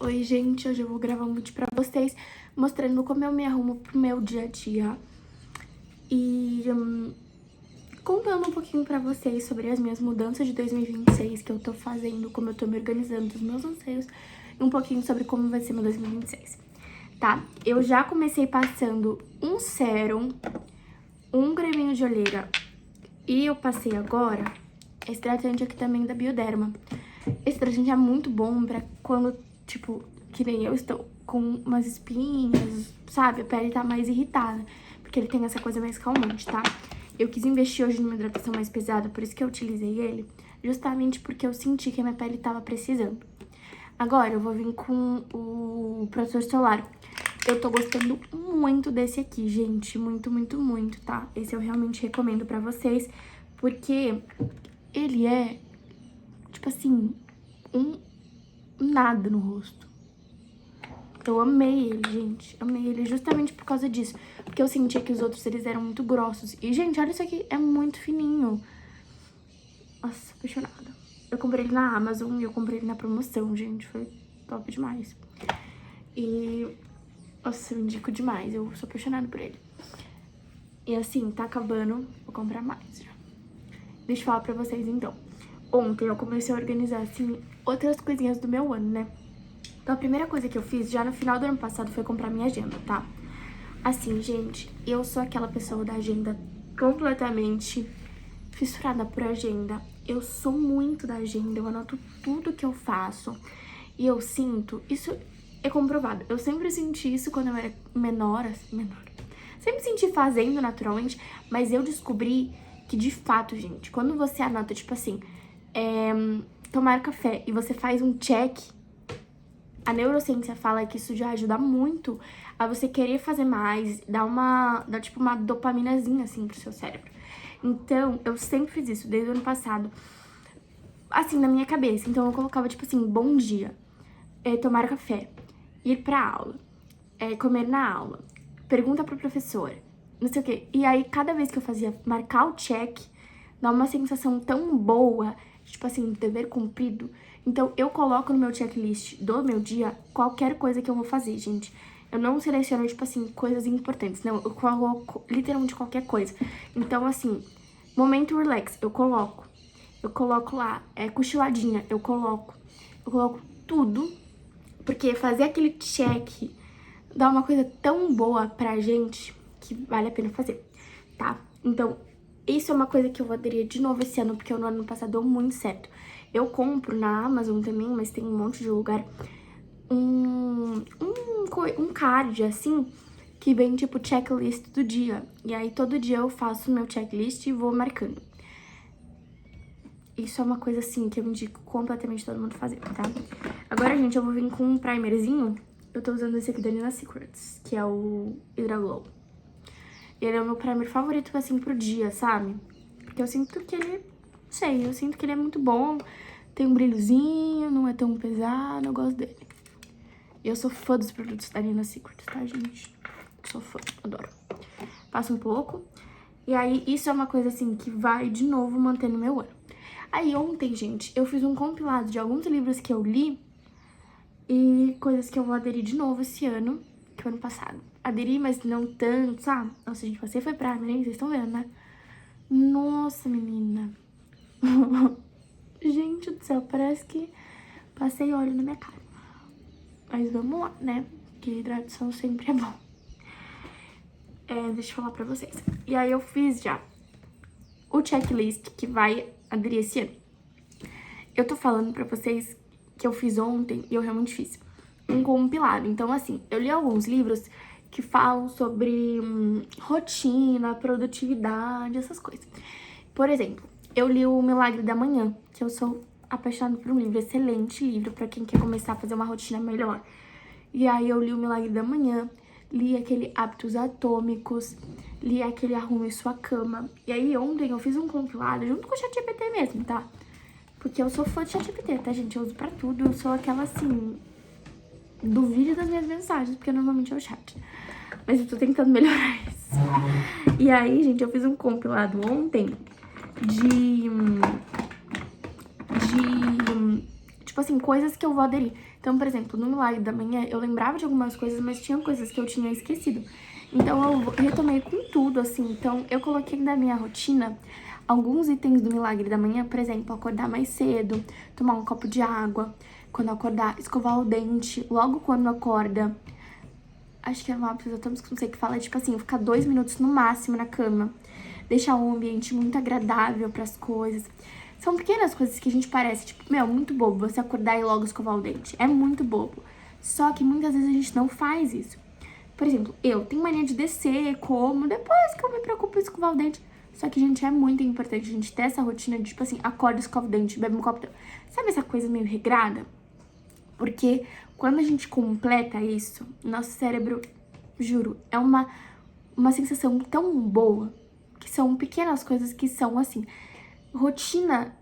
Oi, gente, hoje eu vou gravar um vídeo pra vocês mostrando como eu me arrumo pro meu dia a dia e contando um pouquinho pra vocês sobre as minhas mudanças de 2026 que eu tô fazendo, como eu tô me organizando dos meus anseios e um pouquinho sobre como vai ser meu 2026, tá? Eu já comecei passando um sérum, um creminho de olheira e eu passei agora esse hidratante aqui também da Bioderma. Esse hidratante é muito bom pra quando, tipo, que nem eu estou com umas espinhas, sabe? A pele tá mais irritada, porque ele tem essa coisa mais calmante, tá? Eu quis investir hoje numa hidratação mais pesada, por isso que eu utilizei ele, justamente porque eu senti que a minha pele tava precisando. Agora eu vou vir com o protetor solar. Eu tô gostando muito desse aqui, gente, muito, muito, muito, tá? Esse eu realmente recomendo pra vocês, porque ele é, tipo assim, um nada no rosto. Eu amei ele, gente. Amei ele justamente por causa disso. Porque eu sentia que os outros, eles eram muito grossos. E, gente, olha isso aqui. É muito fininho. Nossa, apaixonada. Eu comprei ele na Amazon e eu comprei ele na promoção, gente. Foi top demais. E, nossa, eu indico demais. Eu sou apaixonada por ele. E, assim, tá acabando. Vou comprar mais já. Deixa eu falar pra vocês, então. Ontem eu comecei a organizar, assim, outras coisinhas do meu ano, né? Então, a primeira coisa que eu fiz, já no final do ano passado, foi comprar minha agenda, tá? Assim, gente, eu sou aquela pessoa da agenda completamente fissurada por agenda. Eu sou muito da agenda, eu anoto tudo que eu faço. E eu sinto, isso é comprovado. Eu sempre senti isso quando eu era menor. Sempre senti fazendo naturalmente, mas eu descobri que, de fato, gente, quando você anota, tipo assim, tomar café e você faz um check, a neurociência fala que isso já ajuda muito a você querer fazer mais, dá tipo uma dopaminazinha assim pro seu cérebro. Então, eu sempre fiz isso desde o ano passado, assim, na minha cabeça. Então, eu colocava tipo assim, bom dia, tomar café, ir pra aula, comer na aula, pergunta pro professor, não sei o quê. E aí, cada vez que eu fazia marcar o check, dá uma sensação tão boa, tipo assim, dever cumprido. Então, eu coloco no meu checklist do meu dia qualquer coisa que eu vou fazer, gente. Eu não seleciono, tipo assim, coisas importantes. Não, eu coloco literalmente qualquer coisa. Então, assim, momento relax, eu coloco. Eu coloco lá, cochiladinha, eu coloco. Eu coloco tudo, porque fazer aquele check dá uma coisa tão boa pra gente que vale a pena fazer, tá? Então, isso é uma coisa que eu vou aderir de novo esse ano, porque no ano passado deu muito certo. Eu compro na Amazon também, mas tem um monte de lugar, um card, assim, que vem, tipo, checklist do dia. E aí, todo dia eu faço meu checklist e vou marcando. Isso é uma coisa, assim, que eu indico completamente todo mundo fazer, tá? Agora, gente, eu vou vir com um primerzinho. Eu tô usando esse aqui da Nina Secrets, que é o Hydra Glow. Ele é o meu primer favorito, assim, pro dia, sabe? Porque eu sinto que ele, não sei, eu sinto que ele é muito bom. Tem um brilhozinho, não é tão pesado, eu gosto dele. E eu sou fã dos produtos da Nina Secrets, tá, gente? Sou fã, adoro. Passa um pouco. E aí, isso é uma coisa, assim, que vai, de novo, mantendo meu ano. Aí, ontem, gente, eu fiz um compilado de alguns livros que eu li e coisas que eu vou aderir de novo esse ano, que o ano passado. Aderi, mas não tanto, sabe? Nossa, gente, você foi pra mim, vocês estão vendo, né? Nossa, menina. Gente do céu, parece que passei óleo na minha cara. Mas vamos lá, né? Que hidratação sempre é bom. Deixa eu falar pra vocês. E aí eu fiz já o checklist que vai aderir esse ano. Eu tô falando pra vocês que eu fiz ontem e eu realmente fiz um compilado. Então, assim, eu li alguns livros que falam sobre rotina, produtividade, essas coisas. Por exemplo, eu li o Milagre da Manhã, que eu sou apaixonada por um livro, excelente livro pra quem quer começar a fazer uma rotina melhor. E aí eu li o Milagre da Manhã, li aquele Hábitos Atômicos, li aquele Arrume Sua Cama. E aí ontem eu fiz um compilado junto com o ChatGPT mesmo, tá? Porque eu sou fã de ChatGPT, tá, gente? Eu uso pra tudo, eu sou aquela, assim, duvide das minhas mensagens, porque normalmente é o chat. Mas eu tô tentando melhorar isso. E aí, gente, eu fiz um compilado ontem tipo assim, coisas que eu vou aderir. Então, por exemplo, no Milagre da Manhã, eu lembrava de algumas coisas, mas tinha coisas que eu tinha esquecido. Então, eu retomei com tudo, assim. Então, eu coloquei na minha rotina alguns itens do Milagre da Manhã, por exemplo, acordar mais cedo, tomar um copo de água, quando acordar, escovar o dente, logo quando acorda. Acho que é uma hábito, eu não sei o que fala, tipo assim, ficar 2 minutos no máximo na cama. Deixar um ambiente muito agradável pras coisas. São pequenas coisas que a gente parece, tipo, muito bobo você acordar e logo escovar o dente. É muito bobo. Só que muitas vezes a gente não faz isso. Por exemplo, eu tenho mania de descer, como, depois que eu me preocupo em escovar o dente. Só que, gente, é muito importante a gente ter essa rotina de, tipo assim, acorda, escova o dente, bebe um copo de... Sabe essa coisa meio regrada? Porque quando a gente completa isso, nosso cérebro, juro, é uma sensação tão boa, que são pequenas coisas que são, assim, rotina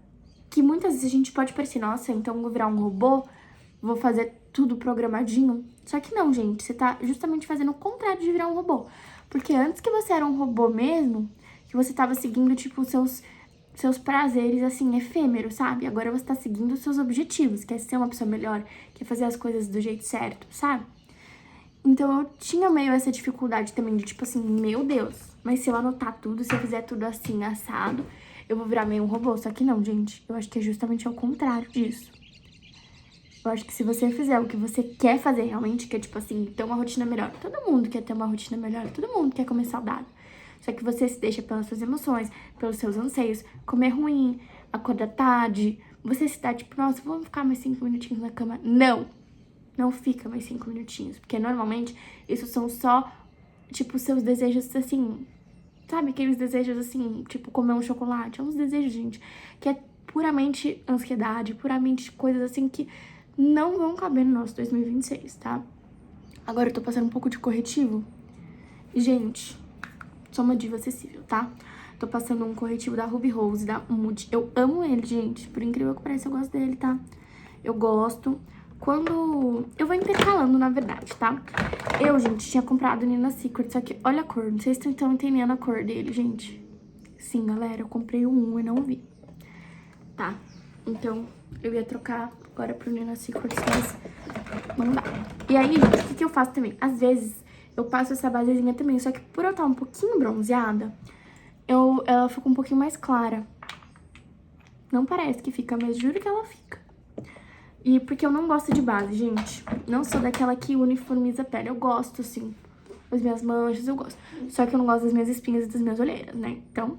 que muitas vezes a gente pode parecer, nossa, então eu vou virar um robô, vou fazer tudo programadinho. Só que não, gente, você tá justamente fazendo o contrário de virar um robô. Porque antes que você era um robô mesmo, que você tava seguindo, tipo, seus prazeres, assim, efêmeros, sabe? Agora você tá seguindo os seus objetivos, quer ser uma pessoa melhor, quer fazer as coisas do jeito certo, sabe? Então eu tinha meio essa dificuldade também de, tipo assim, meu Deus, mas se eu anotar tudo, se eu fizer tudo assim, assado, eu vou virar meio um robô. Só que não, gente, eu acho que é justamente ao contrário disso. Eu acho que se você fizer o que você quer fazer realmente, que é, tipo assim, ter uma rotina melhor. Todo mundo quer ter uma rotina melhor, todo mundo quer comer saudável. Só que você se deixa pelas suas emoções, pelos seus anseios, comer ruim, acordar tarde. Você se dá, tipo, nossa, vamos ficar mais 5 minutinhos na cama. Não fica mais 5 minutinhos. Porque normalmente isso são só, tipo, seus desejos, assim, sabe? Aqueles desejos, assim, tipo, comer um chocolate. É uns desejos, gente, que é puramente ansiedade, puramente coisas, assim, que não vão caber no nosso 2026, tá? Agora eu tô passando um pouco de corretivo. Gente, sou uma diva acessível, tá? Tô passando um corretivo da Ruby Rose, da Mood. Eu amo ele, gente. Por incrível que pareça, eu gosto dele, tá? Eu gosto. Quando... Eu vou intercalando, na verdade, tá? Eu, gente, tinha comprado Nina Secret, só que olha a cor. Não sei se vocês estão entendendo a cor dele, gente. Sim, galera, eu comprei um e não vi. Tá? Então, eu ia trocar agora pro Nina Secret, mas não dá. E aí, gente, o que eu faço também? Às vezes, eu passo essa basezinha também, só que por eu estar um pouquinho bronzeada, ela fica um pouquinho mais clara. Não parece que fica, mas juro que ela fica. E porque eu não gosto de base, gente. Não sou daquela que uniformiza a pele. Eu gosto, sim. As minhas manchas, eu gosto. Só que eu não gosto das minhas espinhas e das minhas olheiras, né? Então,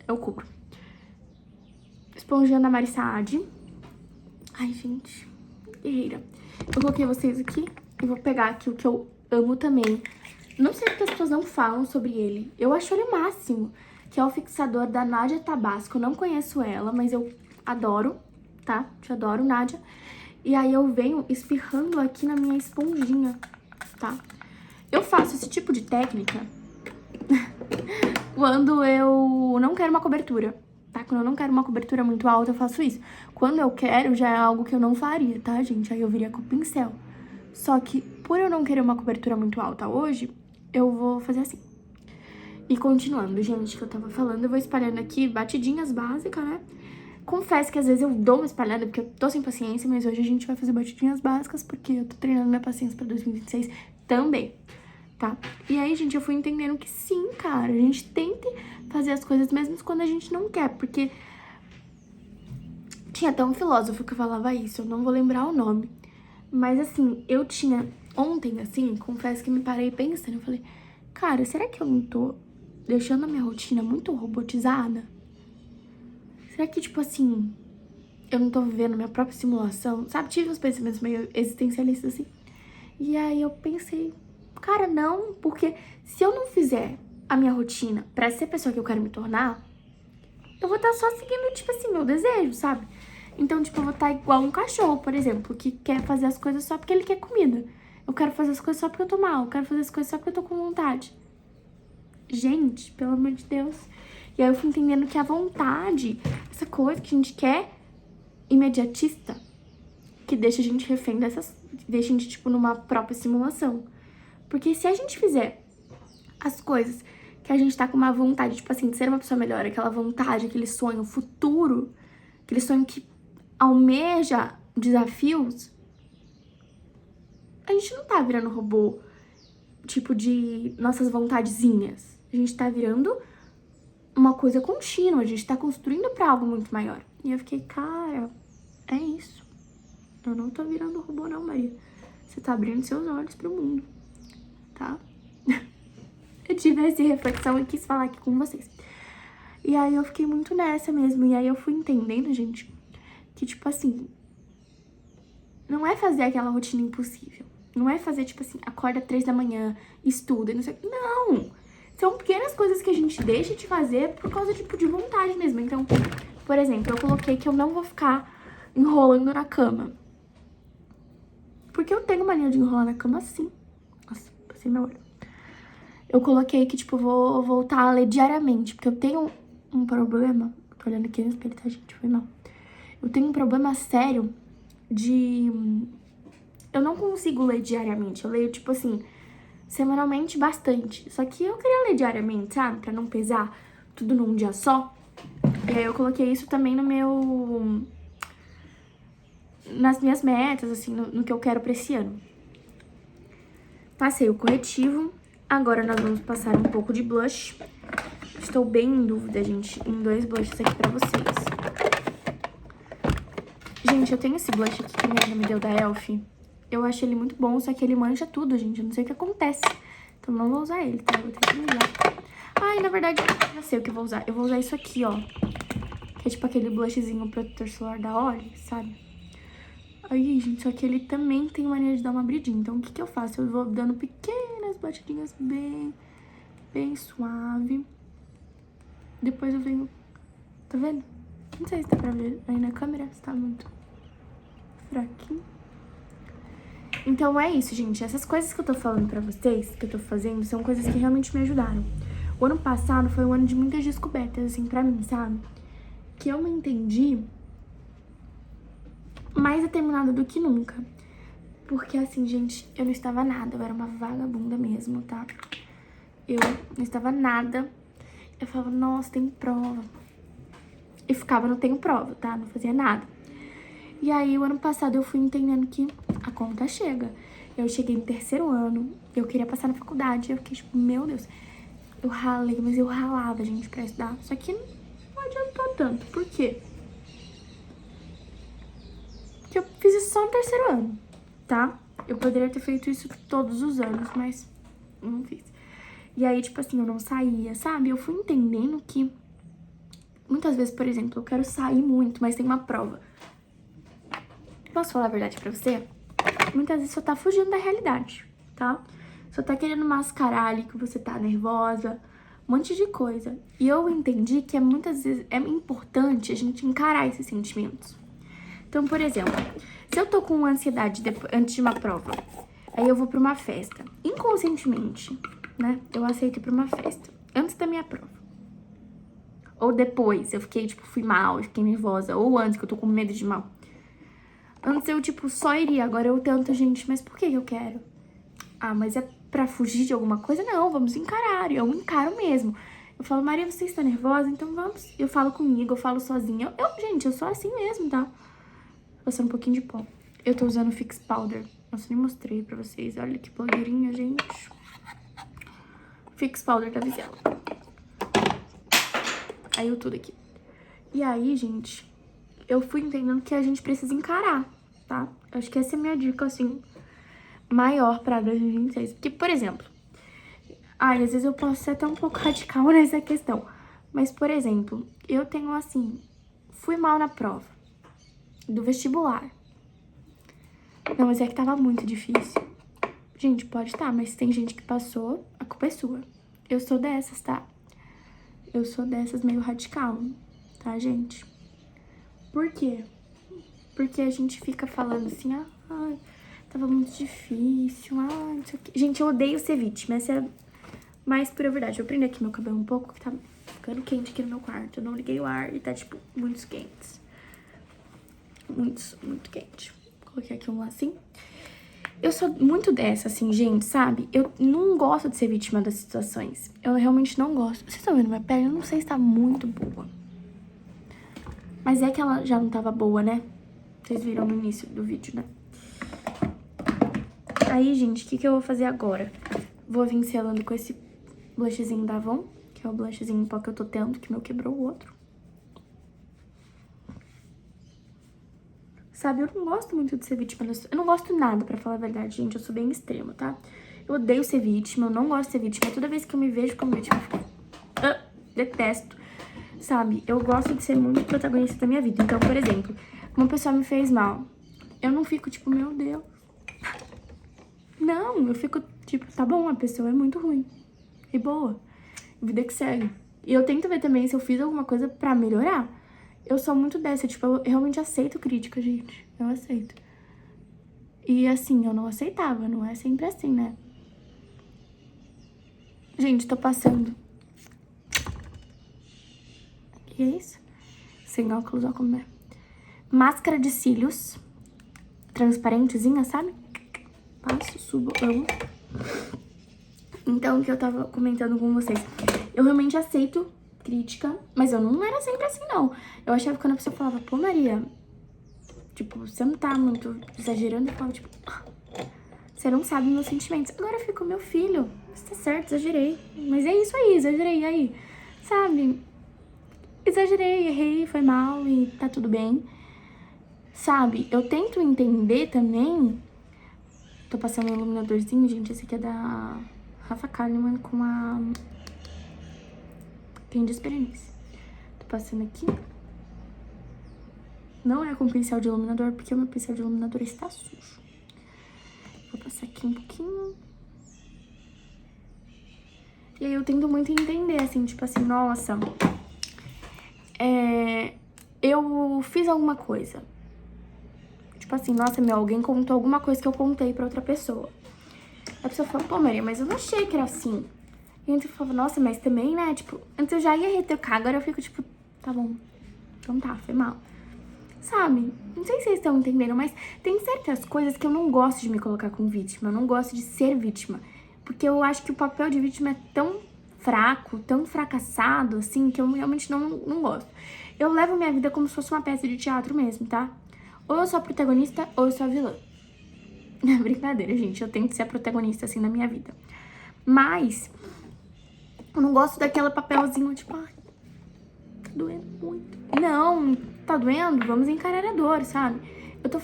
eu cubro. Esponjinha da Marissade. Ai, gente. Guerreira. Eu coloquei vocês aqui. E vou pegar aqui o que eu amo também. Não sei porque as pessoas não falam sobre ele. Eu acho ele o máximo. Que é o fixador da Nadia Tabasco. Eu não conheço ela, mas eu adoro, tá? Te adoro, Nádia. E aí eu venho espirrando aqui na minha esponjinha, tá? Eu faço esse tipo de técnica quando eu não quero uma cobertura, tá? Quando eu não quero uma cobertura muito alta, eu faço isso. Quando eu quero, já é algo que eu não faria, tá, gente? Aí eu viria com o pincel. Só que, por eu não querer uma cobertura muito alta hoje, eu vou fazer assim. E continuando, gente, que eu tava falando, eu vou espalhando aqui batidinhas básicas, né? Confesso que às vezes eu dou uma espalhada porque eu tô sem paciência, mas hoje a gente vai fazer batidinhas básicas porque eu tô treinando minha paciência pra 2026 também, tá? E aí, gente, eu fui entendendo que sim, cara, a gente tem que fazer as coisas mesmo quando a gente não quer, porque tinha até um filósofo que falava isso, eu não vou lembrar o nome, mas assim, eu tinha ontem, assim, confesso que me parei pensando, eu falei, cara, será que eu não tô deixando a minha rotina muito robotizada? Será que, tipo assim, eu não tô vivendo minha própria simulação? Sabe, tive uns pensamentos meio existencialistas, assim. E aí eu pensei, cara, não, porque se eu não fizer a minha rotina pra ser a pessoa que eu quero me tornar, eu vou estar só seguindo, tipo assim, meu desejo, sabe? Então, tipo, eu vou estar igual um cachorro, por exemplo, que quer fazer as coisas só porque ele quer comida. Eu quero fazer as coisas só porque eu tô mal, eu quero fazer as coisas só porque eu tô com vontade. Gente, pelo amor de Deus. E aí eu fui entendendo que a vontade, essa coisa que a gente quer imediatista, que deixa a gente refém dessas... Deixa a gente, tipo, numa própria simulação. Porque se a gente fizer as coisas que a gente tá com uma vontade, tipo assim, de ser uma pessoa melhor, aquela vontade, aquele sonho futuro, aquele sonho que almeja desafios, a gente não tá virando robô, tipo, de nossas vontadezinhas. A gente tá virando uma coisa contínua, a gente tá construindo pra algo muito maior. E eu fiquei, cara, é isso. Eu não tô virando robô não, Maria. Você tá abrindo seus olhos pro mundo, tá? Eu tive essa reflexão e quis falar aqui com vocês. E aí eu fiquei muito nessa mesmo. E aí eu fui entendendo, gente, que tipo assim, não é fazer aquela rotina impossível. Não é fazer tipo assim, acorda 3 da manhã, estuda e não sei o que. Não! São pequenas coisas que a gente deixa de fazer por causa tipo, de vontade mesmo. Então, por exemplo, eu coloquei que eu não vou ficar enrolando na cama. Porque eu tenho mania de enrolar na cama assim. Nossa, passei meu olho. Eu coloquei que, tipo, vou voltar a ler diariamente. Porque eu tenho um problema. Tô olhando aqui no espelho, tá, gente? Foi mal. Eu tenho um problema sério de... Eu não consigo ler diariamente. Eu leio, tipo assim, semanalmente bastante. Só que eu queria ler diariamente, sabe? Pra não pesar tudo num dia só. E aí eu coloquei isso também no meu... nas minhas metas, assim, no que eu quero pra esse ano. Passei o corretivo. Agora nós vamos passar um pouco de blush. Estou bem em dúvida, gente, em 2 blushes aqui pra vocês. Gente, eu tenho esse blush aqui que a minha amiga me deu da Elf. Eu acho ele muito bom, só que ele mancha tudo, gente. Eu não sei o que acontece. Então não vou usar ele, tá? Eu vou ter que usar. Ai, na verdade, eu já sei o que eu vou usar. Eu vou usar isso aqui, ó. Que é tipo aquele blushzinho protetor solar da Olly, sabe? Aí, gente, só que ele também tem maneira de dar uma abridinha. Então, o que que eu faço? Eu vou dando pequenas batidinhas bem suave. Depois eu venho... Tá vendo? Não sei se dá pra ver aí na câmera, se tá muito fraquinho. Então, é isso, gente. Essas coisas que eu tô falando pra vocês, que eu tô fazendo, são coisas que realmente me ajudaram. O ano passado foi um ano de muitas descobertas, assim, pra mim, sabe? Que eu me entendi mais determinada do que nunca. Porque, assim, gente, eu não estava nada. Eu era uma vagabunda mesmo, tá? Eu não estava nada. Eu falava, nossa, tem prova. E ficava, não tenho prova, tá? Não fazia nada. E aí, o ano passado, eu fui entendendo que a conta chega. Eu cheguei no 3º ano, eu queria passar na faculdade. Eu fiquei tipo, meu Deus. Eu ralei, mas eu ralava, gente, pra estudar. Só que não adiantou tanto. Por quê? Porque eu fiz isso só no 3º ano, tá? Eu poderia ter feito isso todos os anos, mas não fiz. E aí, tipo assim, eu não saía, sabe? Eu fui entendendo que muitas vezes, por exemplo, eu quero sair muito, mas tem uma prova. Posso falar a verdade pra você? Muitas vezes você tá fugindo da realidade, tá? Só tá querendo mascarar ali que você tá nervosa, um monte de coisa. E eu entendi que muitas vezes é importante a gente encarar esses sentimentos. Então, por exemplo, se eu tô com ansiedade antes de uma prova, aí eu vou pra uma festa, inconscientemente, né? Eu aceito ir pra uma festa, antes da minha prova. Ou depois, eu fiquei, tipo, fui mal, eu fiquei nervosa. Ou antes, que eu tô com medo de mal. Antes eu, tipo, só iria, agora eu tento, gente, mas por que eu quero? Ah, mas é pra fugir de alguma coisa? Não, vamos encarar, eu encaro mesmo. Eu falo, Maria, você está nervosa? Então vamos. Eu falo comigo, eu falo sozinha. Gente, eu sou assim mesmo, tá? Passando um pouquinho de pó. Eu tô usando Fix Powder. Nossa, nem mostrei pra vocês. Olha que blogueirinha, gente. Fix Powder da Visela. Aí eu tudo aqui. E aí, gente, eu fui entendendo que a gente precisa encarar, tá? Acho que essa é a minha dica, assim, maior pra 2026. Porque, por exemplo, às vezes eu posso ser até um pouco radical nessa questão. Mas, por exemplo, eu tenho, assim, fui mal na prova do vestibular. Não, mas é que tava muito difícil. Gente, pode estar, mas tem gente que passou, a culpa é sua. Eu sou dessas, tá? Eu sou dessas meio radical, tá, gente? Por quê? Porque a gente fica falando assim, ai, tava muito difícil, ai, não sei o quê. Gente, eu odeio ser vítima, essa é mais pura verdade. Eu prendi aqui meu cabelo um pouco, que tá ficando quente aqui no meu quarto. Eu não liguei o ar e tá, tipo, muito quente. Muito quente. Coloquei aqui um assim. Eu sou muito dessa, assim, gente, sabe? Eu não gosto de ser vítima das situações. Eu realmente não gosto. Vocês estão vendo minha pele? Eu não sei se tá muito boa. Mas é que ela já não tava boa, né? Vocês viram no início do vídeo, né? Aí, gente, o que eu vou fazer agora? Vou vir selando com esse blushzinho da Avon, que é o blushzinho em pó que eu tô tendo, que o meu quebrou o outro. Sabe, eu não gosto muito de ser vítima. Eu não gosto nada, pra falar a verdade, gente. Eu sou bem extrema, tá? Eu odeio ser vítima, eu não gosto de ser vítima. Toda vez que eu me vejo como vítima, eu fico... detesto. Sabe, eu gosto de ser muito protagonista da minha vida. Então, por exemplo, uma pessoa me fez mal. Eu não fico tipo, meu Deus. Não, eu fico tipo, tá bom, a pessoa é muito ruim. E boa. Vida que segue. E eu tento ver também se eu fiz alguma coisa pra melhorar. Eu sou muito dessa, tipo, eu realmente aceito crítica, gente. Eu aceito. E assim, eu não aceitava, não é sempre assim, né? Gente, tô passando. O que é isso? Sem óculos, ó como é. Máscara de cílios. Transparentezinha, sabe? Passo, subo, amo. Então, o que eu tava comentando com vocês. Eu realmente aceito crítica, mas eu não era sempre assim, não. Eu achava que quando a pessoa falava, pô, Maria, tipo, você não tá muito exagerando, eu falava, tipo, você não sabe meus sentimentos. Agora eu fico, meu filho, você tá certo, exagerei. Mas é isso aí, exagerei, e aí? Sabe? Exagerei, errei, foi mal e tá tudo bem. Sabe? Eu tento entender também. Tô passando um iluminadorzinho, gente. Esse aqui é da Rafa Kalimann com a Candice Berenice. Tô passando aqui. Não é com pincel de iluminador, porque o meu pincel de iluminador está sujo. Vou passar aqui um pouquinho. E aí eu tento muito entender, assim, tipo assim, nossa... eu fiz alguma coisa. Tipo assim, nossa, alguém contou alguma coisa que eu contei pra outra pessoa. A pessoa falou, pô, Maria, mas eu não achei que era assim. E antes eu falava, nossa, mas também, né, tipo, antes eu já ia retocar, agora eu fico tipo, tá bom, então tá, foi mal. Sabe? Não sei se vocês estão entendendo, mas tem certas coisas que eu não gosto de me colocar como vítima, eu não gosto de ser vítima. Porque eu acho que o papel de vítima é tão fraco, tão fracassado, assim, que eu realmente não gosto. Eu levo minha vida como se fosse uma peça de teatro mesmo, tá? Ou eu sou a protagonista, ou eu sou a vilã. Brincadeira, gente, eu tento ser a protagonista, assim, na minha vida. Mas, eu não gosto daquele papelzinho, tipo, ai, tá doendo muito. Não, tá doendo? Vamos encarar a dor, sabe?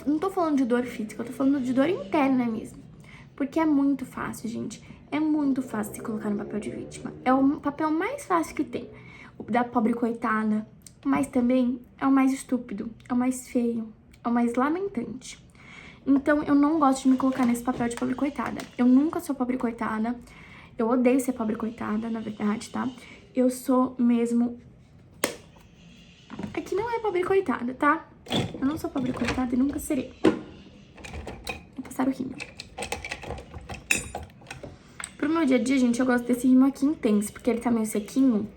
Não tô falando de dor física, eu tô falando de dor interna mesmo. Porque é muito fácil, gente. É muito fácil se colocar no papel de vítima. É o papel mais fácil que tem. O da pobre coitada. Mas também é o mais estúpido, é o mais feio, é o mais lamentante. Então, eu não gosto de me colocar nesse papel de pobre coitada. Eu nunca sou pobre coitada. Eu odeio ser pobre coitada, na verdade, tá? Eu sou mesmo... Aqui não é pobre coitada, tá? Eu não sou pobre coitada e nunca serei. Vou passar o rímel. Pro meu dia a dia, gente, eu gosto desse rímel aqui intenso, porque ele tá meio sequinho.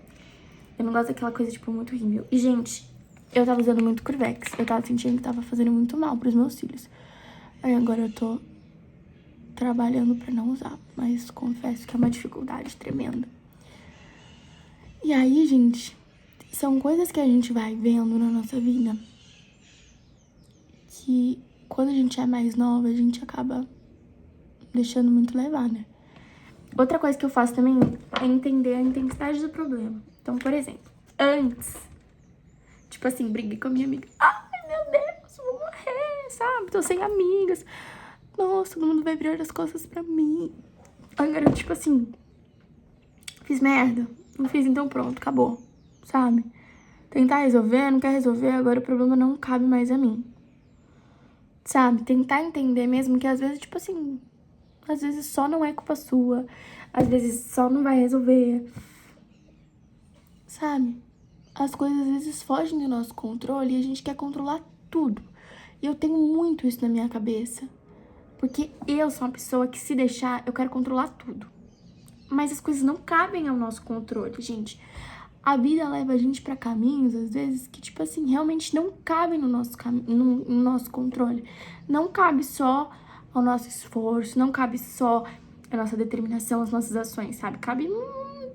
Eu não gosto daquela coisa, tipo, muito rímel. E, gente, eu tava usando muito Curvex. Eu tava sentindo que tava fazendo muito mal pros meus cílios. Aí agora eu tô trabalhando pra não usar, mas confesso que é uma dificuldade tremenda. E aí, gente, são coisas que a gente vai vendo na nossa vida que quando a gente é mais nova, a gente acaba deixando muito levar, né? Outra coisa que eu faço também é entender a intensidade do problema. Então, por exemplo, antes, tipo assim, briguei com a minha amiga. Ai, meu Deus, vou morrer, sabe? Tô sem amigas. Nossa, todo mundo vai virar as costas pra mim. Agora, tipo assim, fiz merda. Não fiz, então pronto, acabou, sabe? Tentar resolver, não quer resolver, agora o problema não cabe mais a mim. Sabe? Tentar entender mesmo que às vezes, tipo assim, às vezes só não é culpa sua. Às vezes só não vai resolver. Sabe? As coisas às vezes fogem do nosso controle e a gente quer controlar tudo. E eu tenho muito isso na minha cabeça. Porque eu sou uma pessoa que, se deixar, eu quero controlar tudo. Mas as coisas não cabem ao nosso controle, gente. A vida leva a gente pra caminhos, às vezes, que, tipo assim, realmente não cabem no nosso controle. Não cabe só ao nosso esforço, não cabe só a nossa determinação, as nossas ações, sabe? Cabe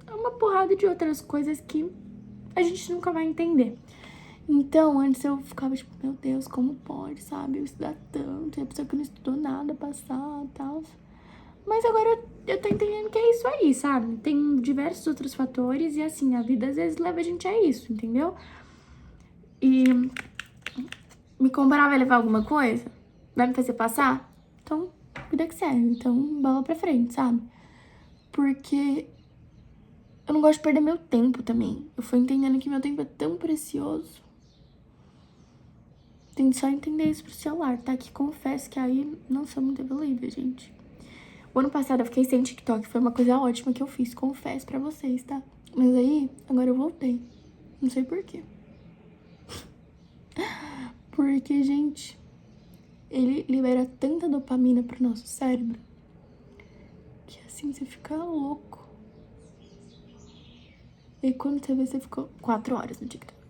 uma porrada de outras coisas que a gente nunca vai entender. Então, antes eu ficava tipo, meu Deus, como pode, sabe? Eu estudar tanto, e a pessoa que não estudou nada passar e tal. Mas agora eu tô entendendo que é isso aí, sabe? Tem diversos outros fatores e, assim, a vida às vezes leva a gente a isso, entendeu? E me comparar vai levar alguma coisa? Vai me fazer passar? Então, vida que segue. Então, bola pra frente, sabe? Porque eu não gosto de perder meu tempo também. Eu fui entendendo que meu tempo é tão precioso. Tem que só entender isso pro celular, tá? Que confesso que aí não sou muito evoluída, gente. O ano passado eu fiquei sem TikTok. Foi uma coisa ótima que eu fiz, confesso pra vocês, tá? Mas aí, agora eu voltei. Não sei por quê. Porque, gente, ele libera tanta dopamina pro nosso cérebro que assim você fica louco. E quando você vê, você ficou 4 horas no TikTok.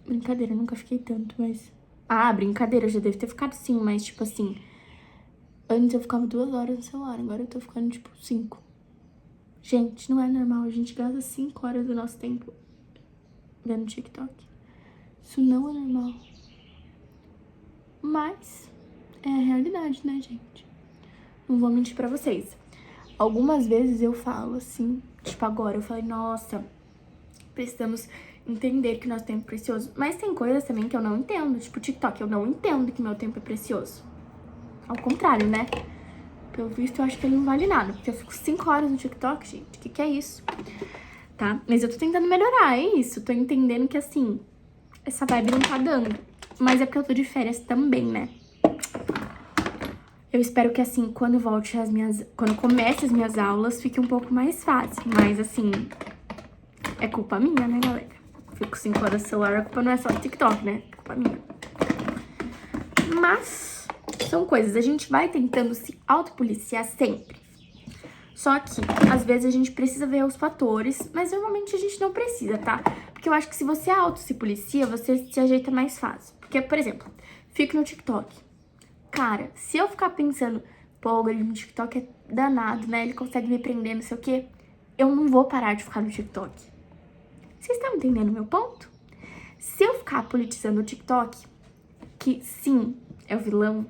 Brincadeira, eu nunca fiquei tanto, mas... Ah, brincadeira, eu já devo ter ficado sim, mas tipo assim... Antes eu ficava 2 horas no celular, agora eu tô ficando tipo 5. Gente, não é normal, a gente gasta 5 horas do nosso tempo vendo TikTok. Isso não é normal. Mas é a realidade, né, gente? Não vou mentir pra vocês. Algumas vezes eu falo assim, tipo agora, eu falei, nossa, precisamos entender que nosso tempo é precioso. Mas tem coisas também que eu não entendo, tipo TikTok, eu não entendo que meu tempo é precioso. Ao contrário, né? Pelo visto, eu acho que ele não vale nada, porque eu fico 5 horas no TikTok, gente, o que é isso? Tá? Mas eu tô tentando melhorar, é isso. Tô entendendo que, assim, essa vibe não tá dando. Mas é porque eu tô de férias também, né? Eu espero que, assim, quando eu comece as minhas aulas, fique um pouco mais fácil. Mas, assim, é culpa minha, né, galera? Fico 5 horas no celular, a culpa não é só do TikTok, né? É culpa minha. Mas são coisas, a gente vai tentando se autopoliciar sempre. Só que, às vezes, a gente precisa ver os fatores, mas normalmente a gente não precisa, tá? Porque eu acho que se você se policia, você se ajeita mais fácil. Porque, por exemplo, fico no TikTok. Cara, se eu ficar pensando, pô, o algoritmo do TikTok é danado, né? Ele consegue me prender, não sei o quê. Eu não vou parar de ficar no TikTok. Vocês estão entendendo o meu ponto? Se eu ficar politizando o TikTok, que sim, é o vilão,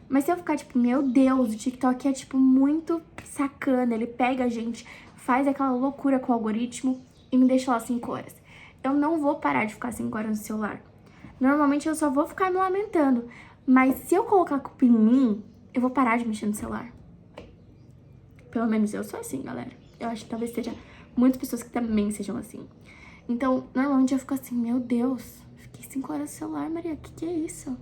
mas se eu ficar tipo, meu Deus, o TikTok é tipo muito sacana, ele pega a gente, faz aquela loucura com o algoritmo e me deixa lá 5 horas. Eu não vou parar de ficar 5 horas no celular. Normalmente eu só vou ficar me lamentando, mas se eu colocar a culpa em mim, eu vou parar de mexer no celular. Pelo menos eu sou assim, galera. Eu acho que talvez seja muitas pessoas que também sejam assim. Então, normalmente eu fico assim, meu Deus, fiquei 5 horas no celular, Maria, o que é isso?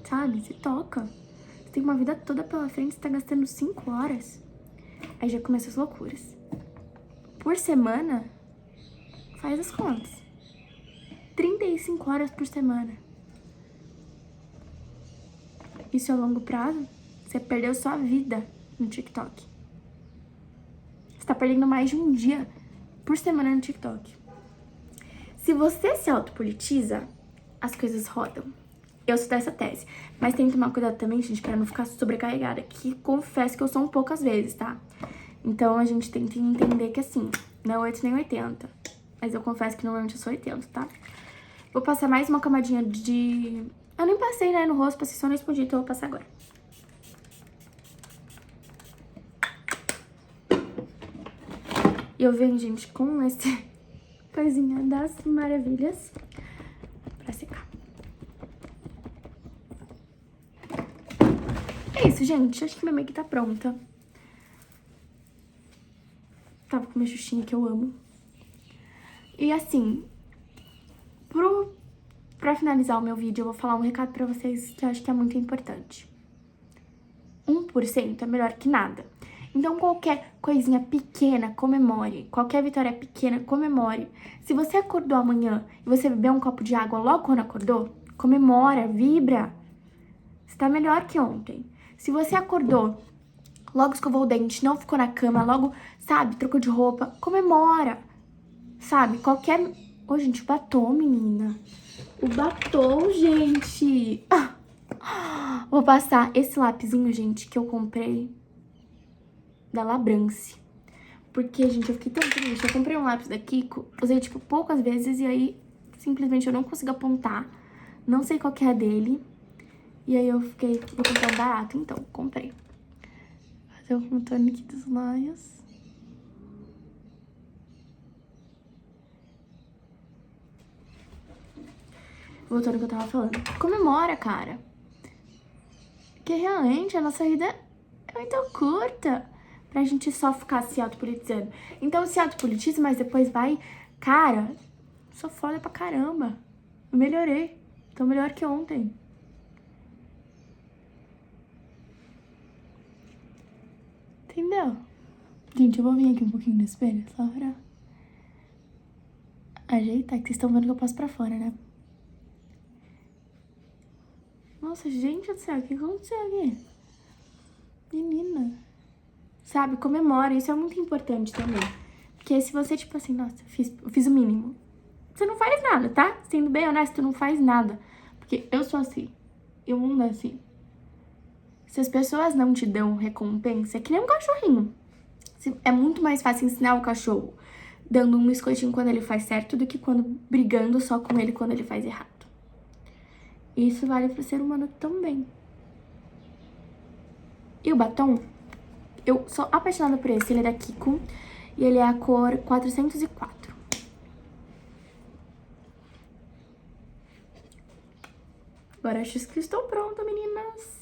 Sabe? Se toca. Você tem uma vida toda pela frente, você tá gastando 5 horas. Aí já começam as loucuras. Por semana, faz as contas. 35 horas por semana. Isso a longo prazo, você perdeu sua vida no TikTok. Você tá perdendo mais de um dia por semana no TikTok. Se você se autopolitiza, as coisas rodam. Eu sou dessa tese. Mas tem que tomar cuidado também, gente, pra não ficar sobrecarregada. Que confesso que eu sou um pouco às vezes, tá? Então a gente tem que entender que assim, não é 8 nem 80. Mas eu confesso que normalmente eu sou 80, tá? Vou passar mais uma camadinha de... Eu nem passei, né, no rosto, passei só no esponjinho, então eu vou passar agora. E eu venho, gente, com esse coisinha das maravilhas pra secar. É isso, gente. Acho que minha make tá pronta. Tava com minha xuxinha que eu amo. E assim, pra finalizar o meu vídeo, eu vou falar um recado pra vocês que eu acho que é muito importante. 1% é melhor que nada. Então, qualquer coisinha pequena, comemore. Qualquer vitória pequena, comemore. Se você acordou amanhã e você bebeu um copo de água logo quando acordou, comemora, vibra. Você tá melhor que ontem. Se você acordou, logo escovou o dente, não ficou na cama, logo, sabe, trocou de roupa, comemora. Sabe, qualquer... Ô, gente, o batom, menina. O batom, gente. Vou passar esse lapisinho, gente, que eu comprei da Labrance. Porque, gente, eu fiquei tão triste. Eu comprei um lápis da Kiko, usei, tipo, poucas vezes e aí, simplesmente, eu não consigo apontar. Não sei qual que é a dele. E aí eu fiquei, vou comprar um barato, então, comprei. Tô com o tônico dos lábios. Voltando ao que eu tava falando. Comemora, cara. Porque realmente a nossa vida é muito curta pra gente só ficar se autopolitizando. Então se autopolitiza, mas depois vai... Cara, sou foda pra caramba. Eu melhorei. Tô melhor que ontem. Entendeu? Gente, eu vou vir aqui um pouquinho no espelho, só pra ajeitar, que vocês estão vendo que eu passo pra fora, né? Nossa, gente do céu, o que aconteceu aqui? Menina. Sabe, comemora, isso é muito importante também. Porque se você, tipo assim, nossa, eu fiz o mínimo. Você não faz nada, tá? Sendo bem honesto, tu não faz nada. Porque eu sou assim. E o mundo é assim. Se as pessoas não te dão recompensa, é que nem um cachorrinho. É muito mais fácil ensinar o cachorro dando um biscoitinho quando ele faz certo do que quando brigando só com ele quando ele faz errado. Isso vale pro ser humano também. E o batom, eu sou apaixonada por esse. Ele é da Kiko e ele é a cor 404. Agora acho que estou pronta, meninas.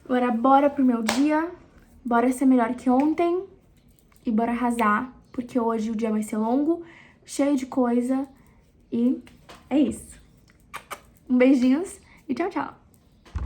Agora bora pro meu dia. Bora ser melhor que ontem. E bora arrasar, porque hoje o dia vai ser longo, cheio de coisa. E é isso. Um beijinhos e tchau, tchau.